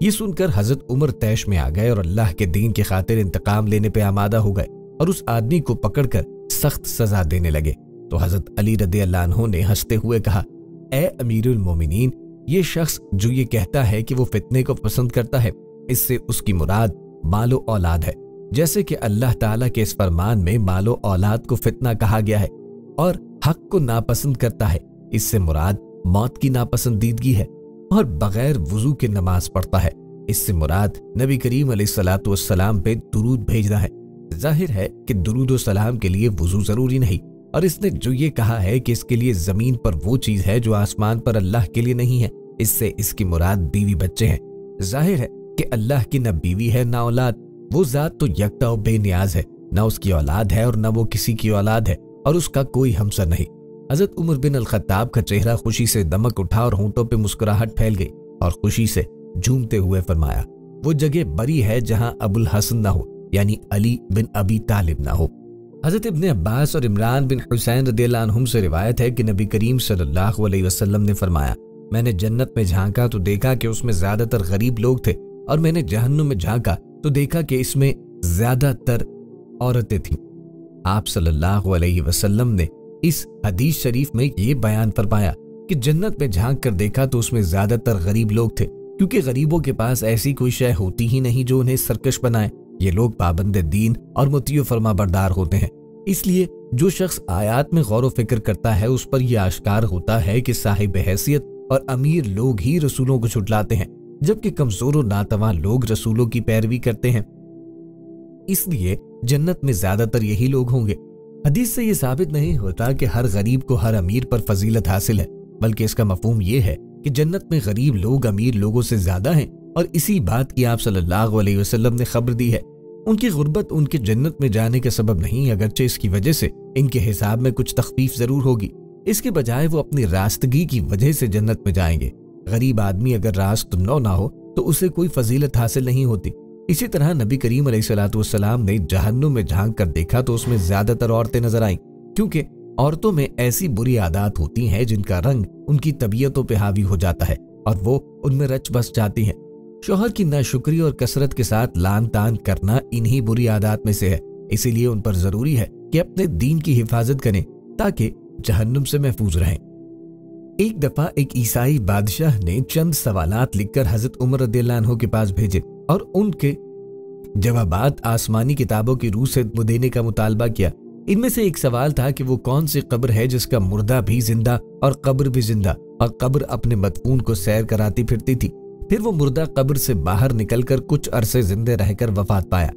یہ سن کر حضرت عمر طیش میں آ گئے اور اللہ کے دین کی خاطر انتقام لینے پہ آمادہ ہو گئے اور اس آدمی کو پکڑ کر سخت سزا دینے لگے۔ تو حضرت علی رضی اللہ عنہ نے ہنستے ہوئے کہا، اے امیر المومنین، یہ شخص جو یہ کہتا ہے کہ وہ فتنے کو پسند کرتا ہے، اس سے اس کی مراد مال و اولاد ہے، جیسے کہ اللہ تعالیٰ کے اس فرمان میں مال و اولاد کو فتنہ کہا گیا ہے، اور حق کو ناپسند کرتا ہے، اس سے مراد موت کی ناپسندیدگی ہے، اور بغیر وضو کے نماز پڑھتا ہے، اس سے مراد نبی کریم علیہ الصلوۃ والسلام پہ درود بھیجنا ہے۔ ظاہر ہے کہ درود و سلام کے لیے وضو ضروری نہیں، اور اس نے جو یہ کہا ہے کہ اس کے لیے زمین پر وہ چیز ہے جو آسمان پر اللہ کے لیے نہیں ہے، اس سے اس کی مراد بیوی بچے ہیں۔ ظاہر ہے کہ اللہ کی نہ بیوی ہے نہ اولاد، وہ ذات تو یکتا و بے نیاز ہے، نہ اس کی اولاد ہے اور نہ وہ کسی کی اولاد ہے، اور اس کا کوئی ہمسر نہیں۔ حضرت عمر بن الخطاب کا چہرہ خوشی سے دمک اٹھا اور ہونٹوں پہ مسکراہٹ پھیل گئی، اور خوشی سے جھومتے ہوئے فرمایا، وہ جگہ بری ہے جہاں ابو الحسن نہ ہو، یعنی علی بن ابی طالب نہ ہو۔ حضرت ابن عباس اور عمران بن حسین رضی اللہ عنہم سے روایت ہے کہ نبی کریم صلی اللہ علیہ وسلم نے فرمایا، میں نے جنت میں جھانکا تو دیکھا کہ اس میں زیادہ تر غریب لوگ تھے، اور میں نے جہنم میں جھانکا تو دیکھا کہ اس میں زیادہ تر عورتیں تھیں۔ آپ صلی اللہ علیہ وسلم نے اس حدیث شریف میں یہ بیان فرمایا کہ جنت میں جھانک کر دیکھا تو اس میں زیادہ تر غریب لوگ تھے، کیونکہ غریبوں کے پاس ایسی کوئی شے ہوتی ہی نہیں جو انہیں سرکش بنائے۔ یہ لوگ پابند دین اور مطیع و فرما بردار ہوتے ہیں، اس لیے جو شخص آیات میں غور و فکر کرتا ہے اس پر یہ آشکار ہوتا ہے کہ صاحب حیثیت اور امیر لوگ ہی رسولوں کو جھٹلاتے ہیں، جبکہ کمزور و ناتواں لوگ رسولوں کی پیروی کرتے ہیں، اس لیے جنت میں زیادہ تر یہی لوگ ہوں گے۔ حدیث سے یہ ثابت نہیں ہوتا کہ ہر غریب کو ہر امیر پر فضیلت حاصل ہے، بلکہ اس کا مفہوم یہ ہے کہ جنت میں غریب لوگ امیر لوگوں سے زیادہ ہیں، اور اسی بات کی آپ صلی اللہ علیہ وسلم نے خبر دی ہے۔ ان کی غربت ان کے جنت میں جانے کا سبب نہیں، اگرچہ اس کی وجہ سے ان کے حساب میں کچھ تخفیف ضرور ہوگی، اس کے بجائے وہ اپنی راستگی کی وجہ سے جنت میں جائیں گے۔ غریب آدمی اگر راست نو نہ ہو تو اسے کوئی فضیلت حاصل نہیں ہوتی۔ اسی طرح نبی کریم علیہ الصلوۃ والسلام نے جہنم میں جھانک کر دیکھا تو اس میں زیادہ تر عورتیں نظر آئیں، کیونکہ عورتوں میں ایسی بری عادات ہوتی ہیں جن کا رنگ ان کی طبیعتوں پہ حاوی ہو جاتا ہے اور وہ ان میں رچ بس جاتی ہیں۔ شوہر کی ناشکری اور کثرت کے ساتھ لان تان کرنا انہی بری عادات میں سے ہے، اسی لیے ان پر ضروری ہے کہ اپنے دین کی حفاظت کریں تاکہ جہنم سے محفوظ رہیں۔ ایک دفعہ ایک عیسائی بادشاہ نے چند سوالات لکھ کر حضرت عمر رضی اللہ عنہ کے پاس بھیجے اور ان کے جوابات آسمانی کتابوں کی روح سے دینے کا مطالبہ کیا۔ ان میں سے ایک سوال تھا کہ وہ کون سی قبر ہے جس کا مردہ بھی زندہ اور قبر بھی زندہ، اور قبر اپنے مدفون کو سیر کراتی پھرتی تھی۔ پھر وہ مردہ قبر سے باہر نکل کر کچھ عرصے زندہ رہ کر وفات پایا۔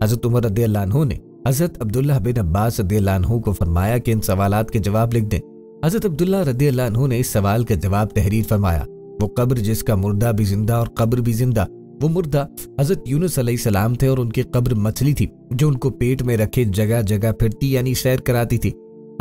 حضرت عمر رضی اللہ عنہ نے حضرت عبداللہ بن عباس رضی اللہ عنہ کو فرمایا کہ ان سوالات کے جواب لکھ دیں۔ حضرت عبداللہ رضی اللہ عنہ نے اس سوال کا جواب تحریر فرمایا، وہ قبر جس کا مردہ بھی زندہ اور قبر بھی زندہ، وہ مردہ حضرت یونس علیہ السلام تھے اور ان کی قبر مچھلی تھی جو ان کو پیٹ میں رکھے جگہ جگہ پھرتی یعنی سیر کراتی تھی۔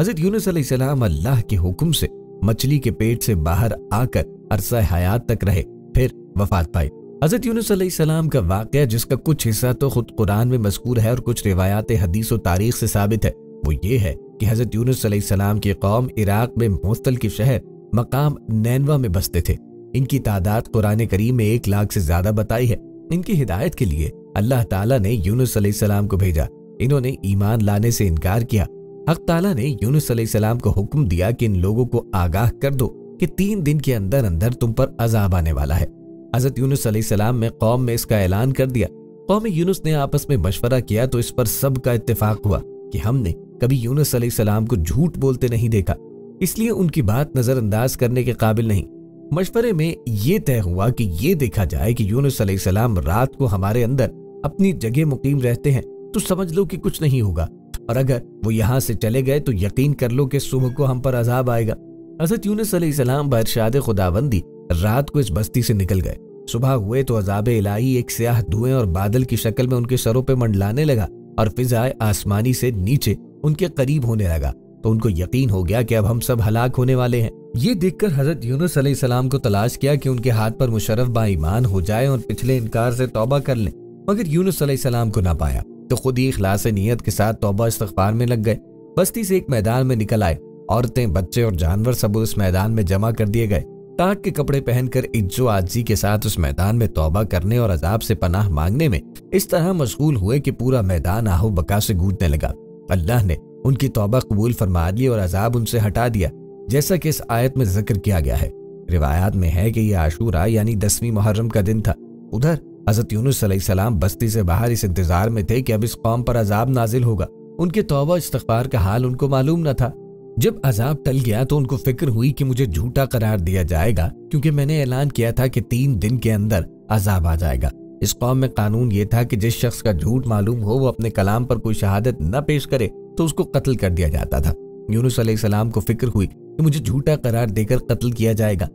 حضرت یونس علیہ السلام اللہ کے حکم سے مچھلی کے پیٹ سے باہر آ کر عرصہ حیات تک رہے، پھر وفات پائی۔ حضرت یونس علیہ السلام کا واقعہ جس کا کچھ حصہ تو خود قرآن میں مذکور ہے اور کچھ روایات حدیث و تاریخ سے ثابت ہے، وہ یہ ہے کہ حضرت یونس علیہ السلام کی قوم عراق میں موصل کے شہر مقام نینوا میں بستے تھے۔ ان کی تعداد قرآن کریم میں 1 لاکھ سے زیادہ بتائی ہے۔ ان کی ہدایت کے لیے اللہ تعالیٰ نے یونس علیہ السلام کو بھیجا، انہوں نے ایمان لانے سے انکار کیا۔ حق تعالیٰ نے یونس علیہ السلام کو حکم دیا کہ ان لوگوں کو آگاہ کر دو کہ 3 دن کے اندر اندر تم پر عذاب آنے والا ہے۔ حضرت یونس علیہ السلام نے قوم میں اس کا اعلان کر دیا۔ قوم یونس نے آپس میں مشورہ کیا تو اس پر سب کا اتفاق ہوا کہ ہم نے کبھی یونس علیہ السلام کو جھوٹ بولتے نہیں دیکھا، اس لیے ان کی بات نظر انداز کرنے کے قابل نہیں۔ مشورے میں یہ طے ہوا کہ یہ دیکھا جائے کہ یونس علیہ السلام رات کو ہمارے اندر اپنی جگہ مقیم رہتے ہیں تو سمجھ لو کہ کچھ نہیں ہوگا، اور اگر وہ یہاں سے چلے گئے تو یقین کر لو کہ صبح کو ہم پر عذاب آئے گا۔ حضرت یونس علیہ السلام بارشاد خداوندی رات کو اس بستی سے نکل گئے۔ صبح ہوئے تو عذاب الہی ایک سیاہ دھوئیں اور بادل کی شکل میں ان کے سروں پہ منڈلانے لگا اور فضائے آسمانی سے نیچے ان کے قریب ہونے لگا، تو ان کو یقین ہو گیا کہ اب ہم سب ہلاک ہونے والے ہیں۔ یہ دیکھ کر حضرت یونس علیہ السلام کو تلاش کیا کہ ان کے ہاتھ پر مشرف با ایمان ہو جائے اور پچھلے انکار سے توبہ کر لیں، مگر یونس علیہ السلام کو نہ پایا تو خود ہی اخلاص نیت کے ساتھ توبہ استغفار میں لگ گئے۔ بستی سے ایک میدان میں نکل آئے، عورتیں، بچے اور جانور سب اس میدان میں جمع کر دیے گئے۔ تاک کے کپڑے پہن کر عجز و عاجزی کے ساتھ اس میدان میں توبہ کرنے اور عذاب سے پناہ مانگنے میں اس طرح مشغول ہوئے کہ پورا میدان آہو بکا سے گونجنے لگا۔ اللہ نے ان کی توبہ قبول فرما لی اور عذاب ان سے ہٹا دیا، جیسا کہ اس آیت میں ذکر کیا گیا ہے۔ روایات میں ہے کہ یہ عاشوراء یعنی 10ویں محرم کا دن تھا۔ ادھر حضرت یونس علیہ السلام بستی سے باہر اس انتظار میں تھے کہ اب اس قوم پر عذاب نازل ہوگا۔ ان کے توبہ استغفار کا حال ان کو معلوم نہ تھا۔ جب عذاب ٹل گیا تو ان کو فکر ہوئی کہ مجھے جھوٹا قرار دیا جائے گا، کیونکہ میں نے اعلان کیا تھا کہ 3 دن کے اندر عذاب آ جائے گا۔ اس قوم میں قانون یہ تھا کہ جس شخص کا جھوٹ معلوم ہو وہ اپنے کلام پر کوئی شہادت نہ پیش کرے تو اس کو قتل کر دیا جاتا تھا۔ یونس علیہ السلام کو فکر ہوئی کہ مجھے جھوٹا قرار دے کر قتل کیا جائے گا۔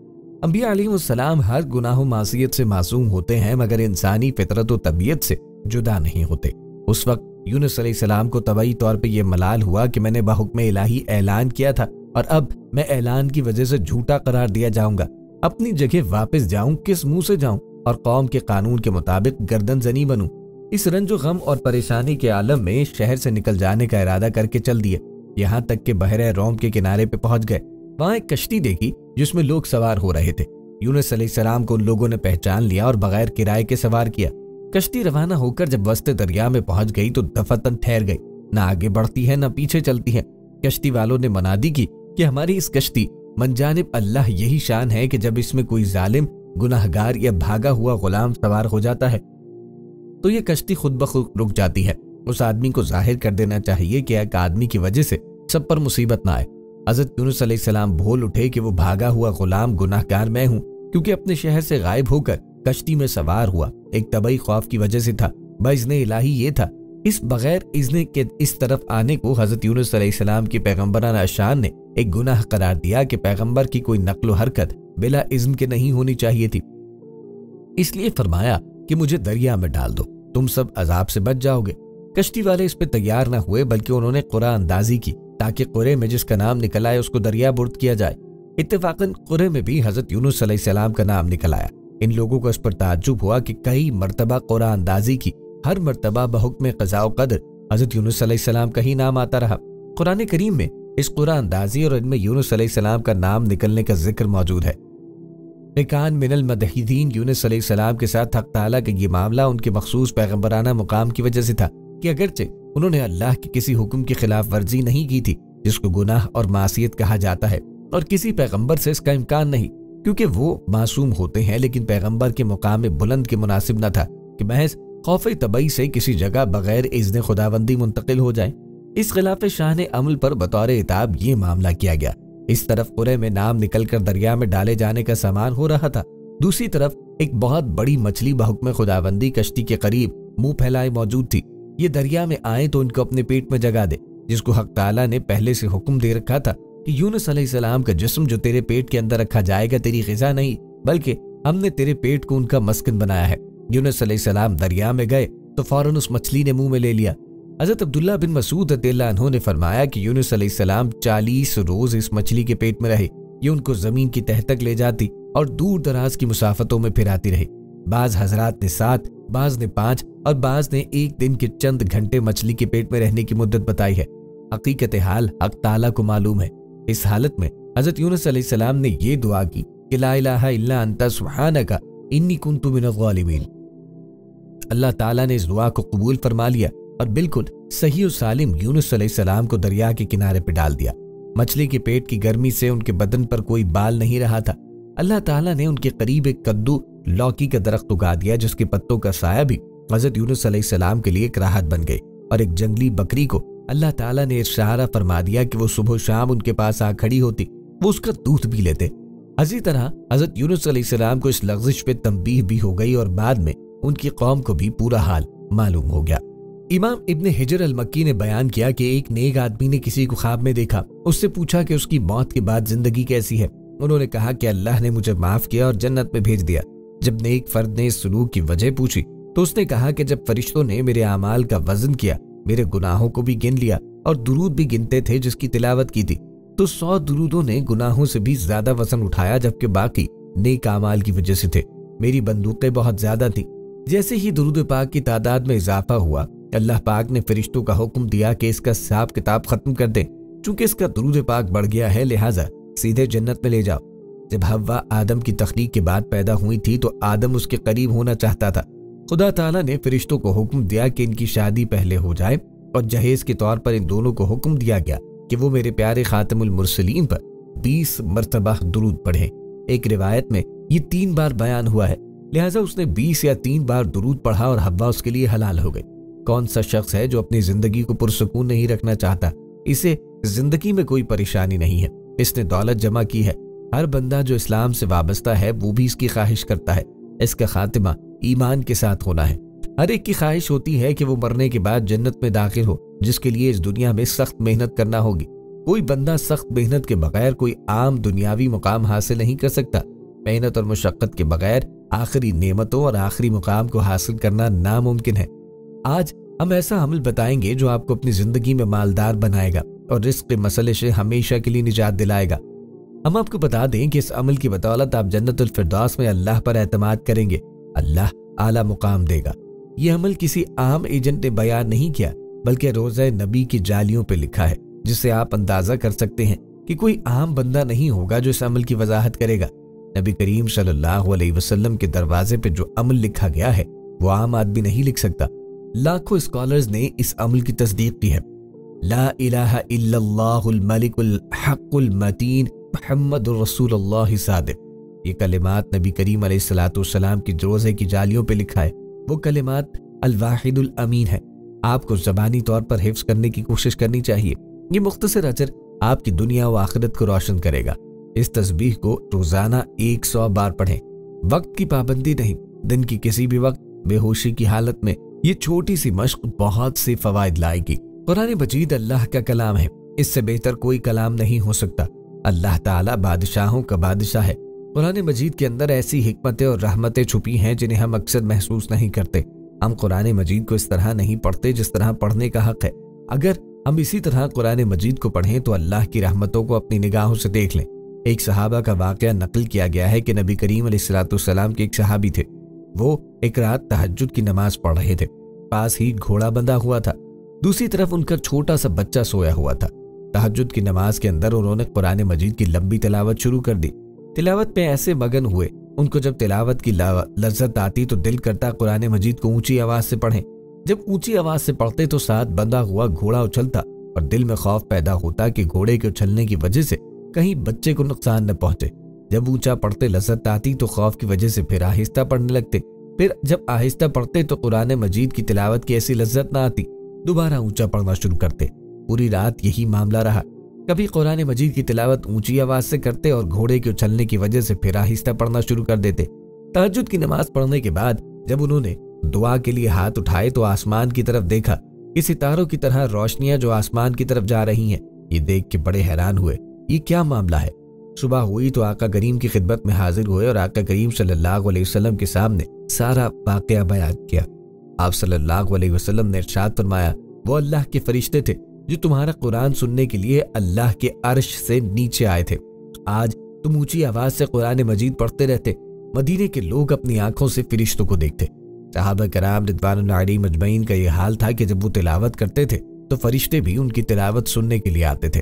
انبیاء علیہ السلام ہر گناہ و معصیت سے معصوم ہوتے ہیں مگر انسانی فطرت و طبیعت سے جدا نہیں ہوتے۔ اس وقت یونس علیہ السلام کو طبعی طور پہ یہ ملال ہوا کہ میں نے بحکم الہی اعلان کیا تھا اور اب میں اعلان کی وجہ سے جھوٹا قرار دیا جاؤں گا۔ اپنی جگہ واپس جاؤں، کس منہ سے جاؤں اور قوم کے قانون کے مطابق گردن زنی بنوں۔ اس رنج و غم اور پریشانی کے عالم میں شہر سے نکل جانے کا ارادہ کر کے چل دیے، یہاں تک کہ بحر روم کے کنارے پہ پہنچ گئے۔ وہاں ایک کشتی دیکھی جس میں لوگ سوار ہو رہے تھے۔ یونس علیہ السلام کو ان لوگوں نے پہچان لیا اور بغیر کرائے کے سوار کیا۔ کشتی روانہ ہو کر جب وسط دریا میں پہنچ گئی تو دفتن ٹھہر گئی، نہ آگے بڑھتی ہے نہ پیچھے چلتی ہے۔ کشتی والوں نے منادی کی کہ ہماری اس کشتی من جانب اللہ یہی شان ہے کہ جب اس میں کوئی ظالم، گناہگار یا بھاگا ہوا غلام سوار ہو جاتا ہے تو یہ کشتی خود بخود رک جاتی ہے۔ اس آدمی کو ظاہر کر دینا چاہیے کہ ایک آدمی کی وجہ سے سب پر مصیبت نہ آئے۔ حضرت یونس علیہ السلام بھول اٹھے کہ وہ بھاگا ہوا غلام گناہگار میں ہوں، کیونکہ اپنے شہر سے غائب ہو کر کشتی میں سوار ہوا ایک طبعی خوف کی وجہ سے تھا۔ باذن الہی یہ تھا، اس بغیر اذن کے اس طرف آنے کو حضرت یونس علیہ السلام کی پیغمبرانہ شان نے ایک گناہ قرار دیا کہ پیغمبر کی کوئی نقل و حرکت بلا اذن کے نہیں ہونی چاہیے تھی۔ اس لیے فرمایا کہ مجھے دریا میں ڈال دو، تم سب عذاب سے بچ جاؤ گے۔ کشتی والے اس پہ تیار نہ ہوئے، بلکہ انہوں نے قرعہ اندازی کی تاکہ قرعے میں جس کا نام نکل آئے اس کو دریا برد کیا جائے۔ اتفاقاً قرعے میں بھی حضرت یونس علیہ السلام کا نام نکل آیا۔ ان لوگوں کو اس پر تعجب ہوا کہ کئی مرتبہ قرعہ اندازی کی، ہر مرتبہ بحکم قضاء و قدر حضرت یونس علیہ السلام کا ہی نام آتا رہا۔ قرآن کریم میں اس قرعہ اندازی اور ان میں یونس علیہ السلام کا نام نکلنے کا ذکر موجود ہے۔ لیکن من المدحدین یونس علیہ السلام کے ساتھ حق تعالیٰ کا یہ معاملہ ان کے مخصوص پیغمبرانہ مقام کی وجہ سے تھا کہ اگرچہ انہوں نے اللہ کے کسی حکم کی خلاف ورزی نہیں کی تھی جس کو گناہ اور معصیت کہا جاتا ہے، اور کسی پیغمبر سے اس کا امکان نہیں کیونکہ وہ معصوم ہوتے ہیں، لیکن پیغمبر کے مقام بلند کے مناسب نہ تھا کہ محض خوف طبعی سے کسی جگہ بغیر اذن خداوندی منتقل ہو جائیں۔ اس خلاف شان عمل پر بطور عتاب یہ معاملہ کیا گیا۔ اس طرف قرعے میں نام نکل کر دریا میں ڈالے جانے کا سامان ہو رہا تھا، دوسری طرف ایک بہت بڑی مچھلی بحکم خداوندی کشتی کے قریب منہ پھیلائے موجود تھی۔ یہ دریا میں آئے تو ان کو اپنے پیٹ میں جگہ دے، جس کو حق تعالیٰ نے پہلے سے حکم دے رکھا تھا کہ یونس علیہ السلام کا جسم جو تیرے پیٹ کے اندر رکھا جائے گا تیری غذا نہیں، بلکہ ہم نے تیرے پیٹ کو ان کا مسکن بنایا ہے۔ یونس علیہ السلام دریا میں گئے تو فوراً اس مچھلی نے منہ میں لے لیا۔ حضرت عبداللہ بن مسعود رضی اللہ عنہ نے فرمایا کہ یونس علیہ السلام 40 روز اس مچھلی کے پیٹ میں رہے، یہ ان کو زمین کی تہہ تک لے جاتی اور دور دراز کی مسافتوں میں پھراتی رہی۔ بعض حضرات نے 7، بعض نے 5 اور بعض نے 1 دن کے چند گھنٹے مچھلی کے پیٹ میں رہنے کی مدت بتائی ہے۔ حقیقت حال حق تعالیٰ کو معلوم ہے۔ اس حالت میں حضرت یونس علیہ السلام نے یہ دعا کی کہ لا الہ الا انت سبحانک انی کنت من الظالمین۔ اللہ تعالیٰ نے اس دعا کو قبول فرما لیا اور بالکل صحیح و سالم یونس علیہ السلام کو دریا کے کنارے پہ ڈال دیا۔ مچھلی کے پیٹ کی گرمی سے ان کے بدن پر کوئی بال نہیں رہا تھا۔ اللہ تعالیٰ نے ان کے قریب ایک کدو لوکی کا درخت اگا دیا جس کے پتوں کا سایہ بھی حضرت یونس علیہ السلام کے لیے ایک راحت بن گئی، اور ایک جنگلی بکری کو اللہ تعالیٰ نے اشارہ فرما دیا کہ وہ صبح و شام ان کے پاس آ کھڑی ہوتی، وہ اس کا دودھ بھی لیتے۔ اسی طرح حضرت یونس علیہ السلام کو اس لغزش پہ تنبیہ بھی ہو گئی اور بعد میں ان کی قوم کو بھی پورا حال معلوم ہو گیا۔ امام ابن حجر المکی نے بیان کیا کہ ایک نیک آدمی نے کسی کو خواب میں دیکھا، اس سے پوچھا کہ اس کی موت کے بعد زندگی کیسی ہے۔ انہوں نے کہا کہ اللہ نے مجھے معاف کیا اور جنت میں بھیج دیا۔ جب نیک فرد نے اس سلوک کی وجہ پوچھی تو اس نے کہا کہ جب فرشتوں نے میرے اعمال کا وزن کیا، میرے گناہوں کو بھی گن لیا اور درود بھی گنتے تھے جس کی تلاوت کی تھی، تو 100 درودوں نے گناہوں سے بھی زیادہ وزن اٹھایا، جبکہ باقی نیک اعمال کی وجہ سے تھے۔ میری بندوقیں بہت زیادہ تھیں۔ جیسے ہی درود پاک کی تعداد میں اضافہ ہوا، اللہ پاک نے فرشتوں کا حکم دیا کہ اس کا حساب کتاب ختم کر دیں۔ چونکہ اس کا درود پاک بڑھ گیا ہے لہٰذا سیدھے جنت میں لے جاؤ۔ جب حوا آدم کی تخلیق کے بعد پیدا ہوئی تھی تو آدم اس کے قریب ہونا چاہتا تھا۔ خدا تعالیٰ نے فرشتوں کو حکم دیا کہ ان کی شادی پہلے ہو جائے، اور جہیز کے طور پر ان دونوں کو حکم دیا گیا کہ وہ میرے پیارے خاتم المرسلین پر 20 مرتبہ درود پڑھیں۔ ایک روایت میں یہ 3 بار بیان ہوا ہے، لہٰذا اس نے 20 یا 3 بار درود پڑھا اور حوا اس کے لیے حلال ہو گئی۔ کون سا شخص ہے جو اپنی زندگی کو پرسکون نہیں رکھنا چاہتا؟ اسے زندگی میں کوئی پریشانی نہیں ہے، اس نے دولت جمع کی ہے۔ ہر بندہ جو اسلام سے وابستہ ہے وہ بھی اس کی خواہش کرتا ہے، اس کا خاتمہ ایمان کے ساتھ ہونا ہے۔ ہر ایک کی خواہش ہوتی ہے کہ وہ مرنے کے بعد جنت میں داخل ہو، جس کے لیے اس دنیا میں سخت محنت کرنا ہوگی۔ کوئی بندہ سخت محنت کے بغیر کوئی عام دنیاوی مقام حاصل نہیں کر سکتا۔ محنت اور مشقت کے بغیر آخری نعمتوں اور آخری مقام کو حاصل کرنا ناممکن ہے۔ آج ہم ایسا عمل بتائیں گے جو آپ کو اپنی زندگی میں مالدار بنائے گا اور رزق کے مسئلے سے ہمیشہ کے لیے نجات دلائے گا۔ ہم آپ کو بتا دیں کہ اس عمل کی بدولت آپ جنت الفردوس میں اللہ پر اعتماد کریں گے، اللہ اعلیٰ مقام دے گا۔ یہ عمل کسی عام ایجنٹ نے بیان نہیں کیا، بلکہ روزہ نبی کی جالیوں پہ لکھا ہے، جس سے آپ اندازہ کر سکتے ہیں کہ کوئی عام بندہ نہیں ہوگا جو اس عمل کی وضاحت کرے گا۔ نبی کریم صلی اللہ علیہ وسلم کے دروازے پہ جو عمل لکھا گیا ہے وہ عام آدمی نہیں لکھ سکتا۔ لاکھوں اسکالرز نے اس عمل کی تصدیق کی ہے۔ لا الہ الا اللہ الملک الحق المتین محمد الرسول اللہ صادق، یہ کلمات نبی کریم علیہ الصلوۃ والسلام کی روزے کی جالیوں پہ لکھا ہے۔ وہ کلمات الواحد الامین ہے۔ آپ کو زبانی طور پر حفظ کرنے کی کوشش کرنی چاہیے۔ یہ مختصر اجر آپ کی دنیا و آخرت کو روشن کرے گا۔ اس تسبیح کو روزانہ 100 بار پڑھیں۔ وقت کی پابندی نہیں، دن کی کسی بھی وقت بے ہوشی کی حالت میں یہ چھوٹی سی مشق بہت سے فوائد لائے گی۔ قرآن مجید اللہ کا کلام ہے، اس سے بہتر کوئی کلام نہیں ہو سکتا۔ اللہ تعالیٰ بادشاہوں کا بادشاہ ہے۔ قرآن مجید کے اندر ایسی حکمتیں اور رحمتیں چھپی ہیں جنہیں ہم اکثر محسوس نہیں کرتے۔ ہم قرآن مجید کو اس طرح نہیں پڑھتے جس طرح پڑھنے کا حق ہے۔ اگر ہم اسی طرح قرآن مجید کو پڑھیں تو اللہ کی رحمتوں کو اپنی نگاہوں سے دیکھ لیں۔ ایک صحابہ کا واقعہ نقل کیا گیا ہے کہ نبی کریم علیہ الصلوۃ والسلام کے ایک صحابی تھے۔ وہ ایک رات تہجد کی نماز پڑھ رہے تھے، پاس ہی گھوڑا بندھا ہوا تھا، دوسری طرف ان کا چھوٹا سا بچہ سویا ہوا تھا۔ تہجد کی نماز کے اندر انہوں نے قرآن مجید کی لمبی تلاوت شروع کر دی۔ تلاوت پہ ایسے مگن ہوئے، ان کو جب تلاوت کی لذت آتی تو دل کرتا قرآن مجید کو اونچی آواز سے پڑھیں۔ جب اونچی آواز سے پڑھتے تو ساتھ بندھا ہوا گھوڑا اچھلتا اور دل میں خوف پیدا ہوتا کہ گھوڑے کے اچھلنے کی وجہ سے کہیں بچے کو نقصان نہ پہنچے۔ جب اونچا پڑھتے لذت آتی تو خوف کی وجہ سے پھر آہستہ پڑھنے لگتے، پھر جب آہستہ پڑھتے تو قرآن مجید کی تلاوت کی ایسی لذت نہ آتی، دوبارہ اونچا پڑھنا شروع کرتے۔ پوری رات یہی معاملہ رہا، کبھی قرآن مجید کی تلاوت اونچی آواز سے کرتے اور گھوڑے کے اچھلنے کی وجہ سے پھر آہستہ پڑھنا شروع کر دیتے۔ تہجد کی نماز پڑھنے کے بعد جب انہوں نے دعا کے لیے ہاتھ اٹھائے تو آسمان کی طرف دیکھا کہ ستاروں کی طرح روشنیاں جو آسمان کی طرف جا رہی ہیں۔ یہ دیکھ کے بڑے حیران ہوئے، یہ کیا معاملہ ہے؟ صبح ہوئی تو آقا کریم کی خدمت میں حاضر ہوئے اور آقا کریم صلی اللہ علیہ وسلم کے سامنے سارا واقعہ بیان کیا۔ آپ صلی اللہ علیہ وسلم نے ارشاد فرمایا، وہ اللہ کے فرشتے تھے جو تمہارا قرآن سننے کے لیے اللہ کے عرش سے نیچے آئے تھے۔ آج تم اونچی آواز سے قرآن مجید پڑھتے رہتے، مدینے کے لوگ اپنی آنکھوں سے فرشتوں کو دیکھتے۔ صحابہ کرام رضوان اللہ علیہم اجمعین کا یہ حال تھا کہ جب وہ تلاوت کرتے تھے تو فرشتے بھی ان کی تلاوت سننے کے لیے آتے تھے۔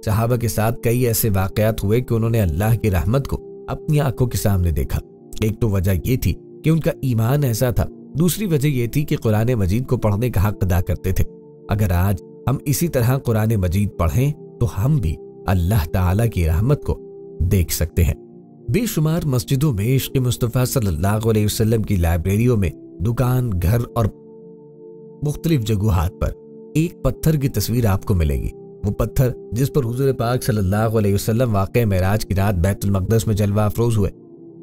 صحابہ کے ساتھ کئی ایسے واقعات ہوئے کہ انہوں نے اللہ کی رحمت کو اپنی آنکھوں کے سامنے دیکھا۔ ایک تو وجہ یہ تھی کہ ان کا ایمان ایسا تھا، دوسری وجہ یہ تھی کہ قرآن مجید کو پڑھنے کا حق ادا کرتے تھے۔ اگر آج ہم اسی طرح قرآن مجید پڑھیں تو ہم بھی اللہ تعالیٰ کی رحمت کو دیکھ سکتے ہیں۔ بے شمار مسجدوں میں عشق مصطفیٰ صلی اللہ علیہ وسلم کی لائبریریوں میں، دکان، گھر اور مختلف جگہات پر ایک پتھر کی تصویر آپ کو ملے گی۔ وہ پتھر جس پر حضور پاک صلی اللہ علیہ وسلم واقع معراج کی رات بیت المقدس میں جلوہ افروز ہوئے،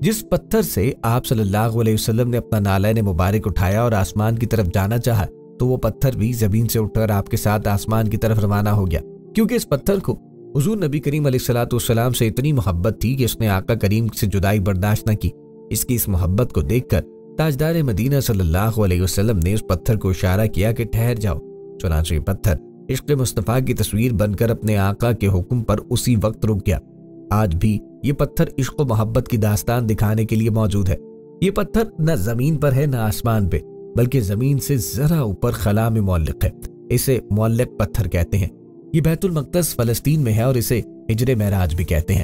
جس پتھر سے آپ صلی اللہ علیہ وسلم نے اپنا نالین مبارک اٹھایا اور آسمان کی طرف جانا چاہا تو وہ پتھر بھی زمین سے اٹھ کر آپ کے ساتھ آسمان کی طرف روانہ ہو گیا، کیونکہ اس پتھر کو حضور نبی کریم علیہ الصلوۃ والسلام سے اتنی محبت تھی کہ اس نے آقا کریم سے جدائی برداشت نہ کی۔ اس کی اس محبت کو دیکھ کر تاجدار مدینہ صلی اللہ علیہ وسلم نے اس پتھر کو اشارہ کیا کہ ٹھہر جاؤ، چنانچہ یہ پتھر عشق مصطفیٰ کی تصویر بن کر اپنے آقا کے حکم پر اسی وقت رک گیا۔ آج بھی یہ پتھر عشق و محبت کی داستان دکھانے کے لیے موجود ہے۔ یہ پتھر نہ زمین پر ہے نہ آسمان پہ، بلکہ زمین سے ذرا اوپر خلا میں معلق ہے۔ اسے معلق پتھر کہتے ہیں۔ یہ بیت المقدس فلسطین میں ہے اور اسے حجر معراج بھی کہتے ہیں۔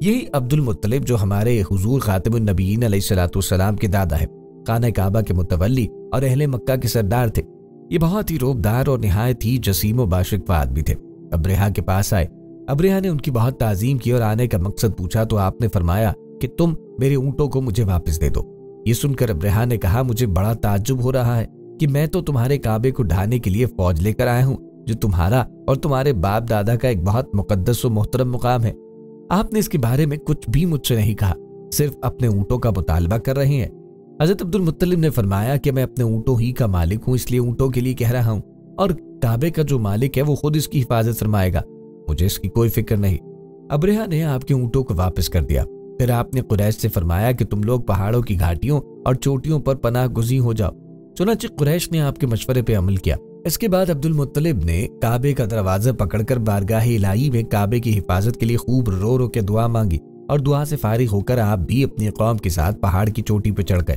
یہی عبد المطلب جو ہمارے حضور خاتم النبیین علیہ الصلوۃ والسلام کے دادا ہے، خانہ کعبہ کے متولی اور اہل مکہ کے سردار تھے۔ یہ بہت ہی روبدار اور نہایت ہی جسیم و باشکفات بھی تھے۔ ابرہہ کے پاس آئے۔ ابرہہ نے ان کی بہت تعظیم کی اور آنے کا مقصد پوچھا تو آپ نے فرمایا کہ تم میرے اونٹوں کو مجھے واپس دے دو۔ یہ سن کر ابرہہ نے کہا مجھے بڑا تعجب ہو رہا ہے کہ میں تو تمہارے کعبے کو ڈھانے کے لیے فوج لے کر آیا ہوں جو تمہارا اور تمہارے باپ دادا کا ایک بہت مقدس و محترم مقام ہے۔ آپ نے اس کے بارے میں کچھ بھی مجھ سے نہیں کہا، صرف اپنے اونٹوں کا مطالبہ کر رہے ہیں۔ حضرت عبد المطلب نے فرمایا کہ میں اپنے اونٹوں ہی کا مالک ہوں، اس لیے اونٹوں کے لیے کہہ رہا ہوں، اور کعبے کا جو مالک ہے وہ خود اس کی حفاظت فرمائے گا، مجھے اس کی کوئی فکر نہیں۔ ابرہہ نے آپ کے اونٹوں کو واپس کر دیا۔ پھر آپ نے قریش سے فرمایا کہ تم لوگ پہاڑوں کی گھاٹیوں اور چوٹیوں پر پناہ گزین ہو جاؤ۔ چنانچہ قریش نے آپ کے مشورے پہ عمل کیا۔ اس کے بعد عبد المطلب نے کعبے کا دروازہ پکڑ کر بارگاہ الہی میں کعبے کی حفاظت کے لیے خوب رو رو کے دعا مانگی، اور دعا سے فارغ ہو کر آپ بھی اپنی قوم کے ساتھ پہاڑ کی چوٹی پہ چڑھ گئے۔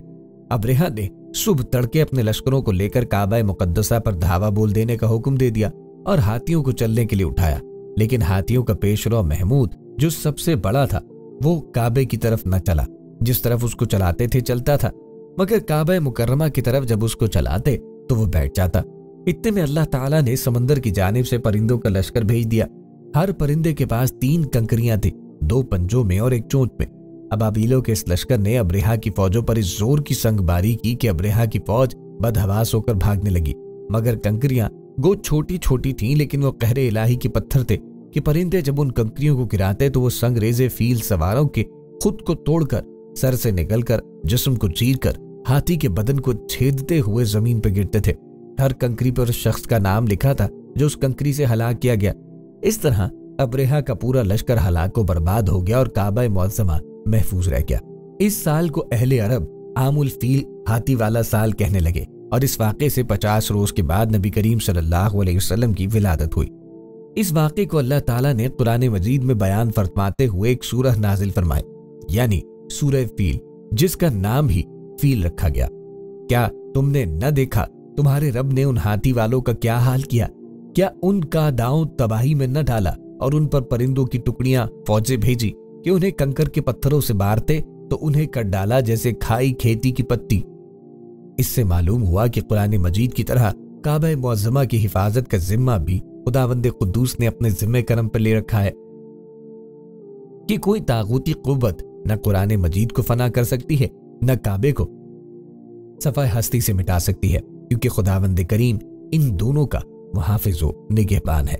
ابرہہ نے صبح تڑکے اپنے لشکروں کو لے کر کعبہ مقدسہ پر دھاوا بول دینے کا حکم دے دیا اور ہاتھیوں کو چلنے کے لیے اٹھایا، لیکن ہاتھیوں کا پیشرو محمود جو سب سے بڑا تھا وہ کعبے کی طرف نہ چلا، جس طرف اس کو چلاتے تھے چلتا تھا، مگر کعبہ مکرمہ کی طرف جب اس کو چلاتے تو وہ بیٹھ جاتا۔ اتنے میں اللہ تعالیٰ نے سمندر کی جانب سے پرندوں کا لشکر بھیج دیا۔ ہر پرندے کے پاس 3 کنکریاں تھیں، 2 پنجوں میں اور 1 چونچ میں۔ ابابیلوں کے اس لشکر نے ابرہہ کی فوجوں پر اس زور کی سنگ باری کی کہ ابرہہ کی فوج بدحواس ہو کر بھاگنے لگی، مگر کنکریاں گو چھوٹی چھوٹی تھیں، لیکن وہ قہر الہی کے پتھر تھے کہ پرندے جب ان کنکریوں کو گراتے تو وہ سنگ ریزے فیل سواروں کے خود کو توڑ کر، سر سے نکل کر، جسم کو چیر کر، ہاتھی کے بدن کو چھیدتے ہوئے زمین پہ گرتے تھے۔ ہر کنکری پر اس شخص کا نام لکھا تھا جو اس کنکری سے ہلاک کیا گیا۔ اس طرح ابرہہ کا پورا لشکر ہلاک و برباد ہو گیا اور کعبہ معظمہ محفوظ رہ گیا۔ اس سال کو اہل عرب عام الفیل ہاتھی والا سال کہنے لگے، اور اس واقعے سے 50 روز کے بعد نبی کریم صلی اللہ علیہ وسلم کی ولادت ہوئی۔ اس واقعے کو اللہ تعالیٰ نے قرآن مجید میں بیان فرماتے ہوئے ایک سورہ نازل فرمائی، یعنی سورہ فیل، جس کا نام ہی فیل رکھا گیا۔ کیا تم نے نہ دیکھا تمہارے رب نے ان ہاتھی والوں کا کیا حال کیا؟ کیا ان کا داؤں تباہی میں نہ ڈالا اور ان پر پرندوں کی ٹکڑیاں فوجیں بھیجی کہ انہیں کنکر کے پتھروں سے مارتے تو انہیں کٹ ڈالا جیسے کھائی کھیتی کی پتی۔ اس سے معلوم ہوا کہ قرآن مجید کی طرح کعبہ معظمہ کی حفاظت کا ذمہ بھی خداوند قدوس نے اپنے ذمہ کرم پر لے رکھا ہے کہ کوئی طاغوتی قوت نہ قرآن مجید کو فنا کر سکتی ہے، نہ کعبے کو صفحہ ہستی سے مٹا سکتی ہے، کیونکہ خداوند کریم ان دونوں کا محافظ و نگہبان ہے۔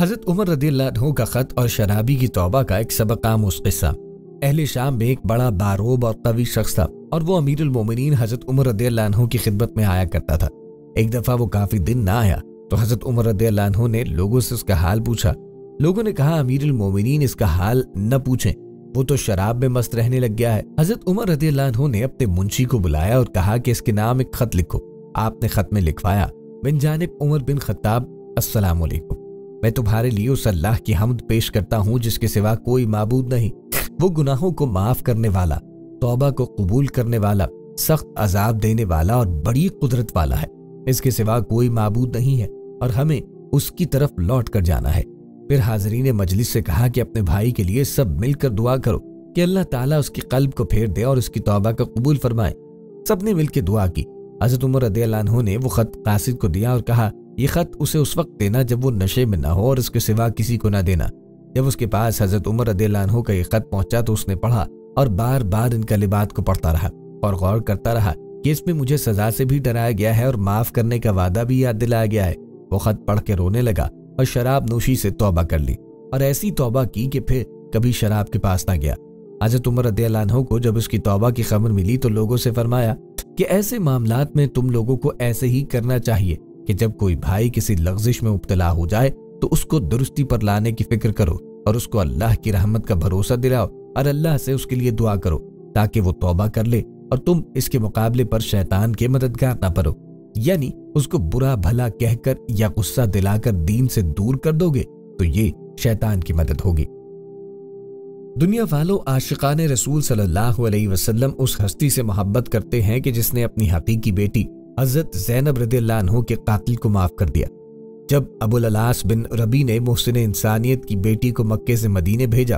حضرت عمر رضی اللہ عنہ کا خط اور شرابی کی توبہ کا ایک سبق آموز قصہ۔ اہل شام میں ایک بڑا باروب اور قوی شخص تھا، اور وہ امیر المومنین حضرت عمر رضی اللہ عنہ کی خدمت میں آیا کرتا تھا۔ ایک دفعہ وہ کافی دن نہ آیا تو حضرت عمر رضی اللہ عنہ نے لوگوں سے اس کا حال پوچھا۔ لوگوں نے کہا امیر المومنین اس کا حال نہ پوچھیں، وہ تو شراب میں مست رہنے لگ گیا ہے۔ حضرت عمر رضی اللہ عنہ نے اپنے منشی کو بلایا اور کہا کہ اس کے نام ایک خط لکھو۔ آپ نے خط میں لکھوایا، من جانب عمر بن خطاب، السلام علیکم، میں تمہارے لیے اس اللہ کی حمد پیش کرتا ہوں جس کے سوا کوئی معبود نہیں، وہ گناہوں کو معاف کرنے والا، توبہ کو قبول کرنے والا، سخت عذاب دینے والا اور بڑی قدرت والا ہے۔ اس کے سوا کوئی معبود نہیں ہے اور ہمیں اس کی طرف لوٹ کر جانا ہے۔ پھر حاضرین مجلس سے کہا کہ اپنے بھائی کے لیے سب مل کر دعا کرو کہ اللہ تعالیٰ اس کی قلب کو پھیر دے اور اس کی توبہ کا قبول فرمائے۔ سب نے مل کے دعا کی۔ حضرت عمر رضی اللہ عنہ نے وہ خط قاصد کو دیا اور کہا یہ خط اسے اس وقت دینا جب وہ نشے میں نہ ہو اور اس کے سوا کسی کو نہ دینا۔ جب اس کے پاس حضرت عمر رضی اللہ عنہ کا یہ خط پہنچا تو اس نے پڑھا اور بار بار ان کلمات کو پڑھتا رہا اور غور کرتا رہا کہ اس میں مجھے سزا سے بھی ڈرایا گیا ہے اور معاف کرنے کا وعدہ بھی یاد دلایا گیا ہے۔ وہ خط پڑھ کے رونے لگا اور شراب نوشی سے توبہ کر لی اور ایسی توبہ کی کہ پھر کبھی شراب کے پاس نہ گیا۔ حضرت عمر رضی اللہ عنہ کو جب اس کی توبہ کی خبر ملی تو لوگوں سے فرمایا کہ ایسے معاملات میں تم لوگوں کو ایسے ہی کرنا چاہیے کہ جب کوئی بھائی کسی لغزش میں مبتلا ہو جائے تو اس کو درستی پر لانے کی فکر کرو اور اس کو اللہ کی رحمت کا بھروسہ دلاؤ اور اللہ سے اس کے لیے دعا کرو تاکہ وہ توبہ کر لے اور تم اس کے مقابلے پر شیطان کے مددگار نہ بنو، یعنی اس کو برا بھلا کہہ کر یا غصہ دلا کر دین سے دور کر دو گے تو یہ شیطان کی مدد ہوگی۔ دنیا والوں عاشقان رسول صلی اللہ علیہ وسلم اس ہستی سے محبت کرتے ہیں کہ جس نے اپنی حقیقی بیٹی حضرت زینب رضی اللہ عنہ کے قاتل کو معاف کر دیا۔ جب ابو العلاس بن ربی نے محسن انسانیت کی بیٹی کو مکے سے مدینے بھیجا